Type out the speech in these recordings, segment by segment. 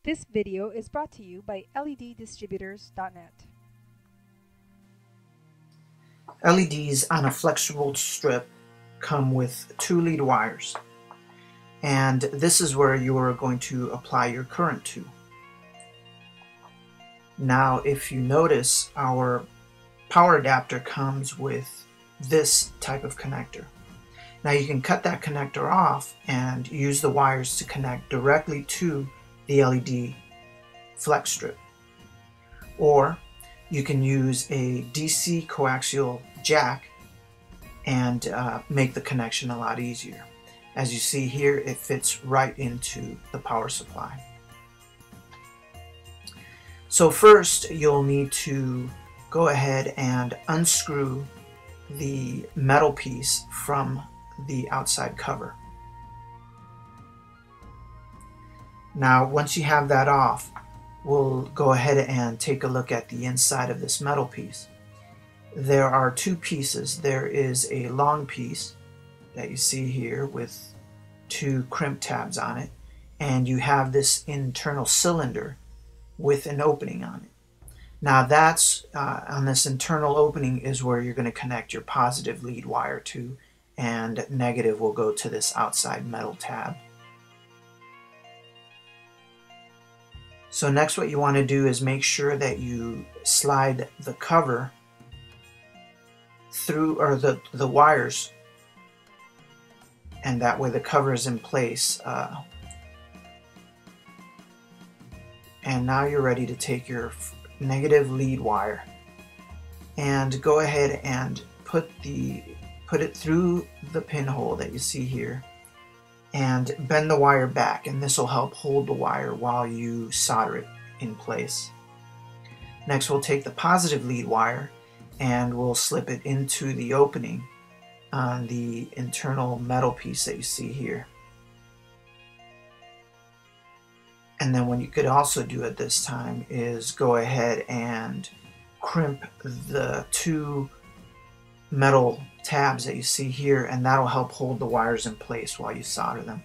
This video is brought to you by LEDdistributors.net. LEDs on a flexible strip come with 2 lead wires, and this is where you are going to apply your current to. Now, if you notice, our power adapter comes with this type of connector. Now you can cut that connector off and use the wires to connect directly to the LED flex strip, or you can use a DC coaxial jack and make the connection a lot easier. As you see here, it fits right into the power supply. So first, you'll need to go ahead and unscrew the metal piece from the outside cover. Now, once you have that off, we'll go ahead and take a look at the inside of this metal piece. There are 2 pieces. There is a long piece that you see here with 2 crimp tabs on it, and you have this internal cylinder with an opening on it. Now that's on this internal opening is where you're going to connect your positive lead wire to, and negative will go to this outside metal tab. So next, what you want to do is make sure that you slide the cover through, or the wires, and that way the cover is in place. And now you're ready to take your negative lead wire and go ahead and put it through the pinhole that you see here, and bend the wire back, and this will help hold the wire while you solder it in place. Next, we'll take the positive lead wire and we'll slip it into the opening on the internal metal piece that you see here. And then what you could also do at this time is go ahead and crimp the 2 metal tabs that you see here, and that'll help hold the wires in place while you solder them.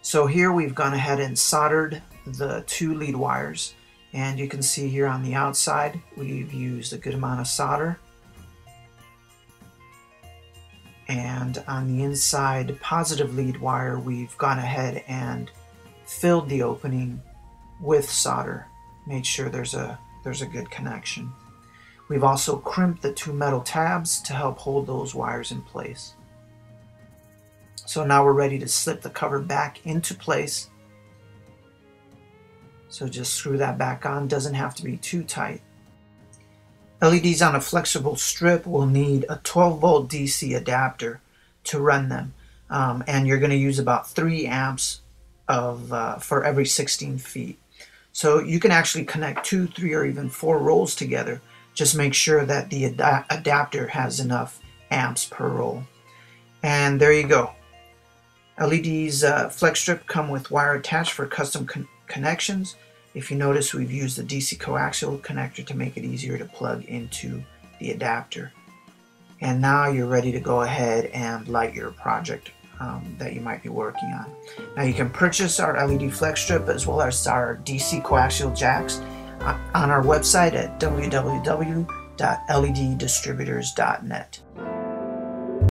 So here we've gone ahead and soldered the 2 lead wires, and you can see here on the outside we've used a good amount of solder, and on the inside positive lead wire we've gone ahead and filled the opening with solder, made sure there's a good connection. We've also crimped the 2 metal tabs to help hold those wires in place. So now we're ready to slip the cover back into place. So just screw that back on, doesn't have to be too tight. LEDs on a flexible strip will need a 12-volt DC adapter to run them, and you're going to use about 3 amps for every 16 feet. So you can actually connect 2, 3, or even 4 rolls together. Just make sure that the adapter has enough amps per roll. And there you go. LEDs flex strip come with wire attached for custom connections. If you notice, we've used the DC coaxial connector to make it easier to plug into the adapter. And now you're ready to go ahead and light your project that you might be working on. Now you can purchase our LED flex strip as well as our DC coaxial jacks on our website at www.leddistributors.net.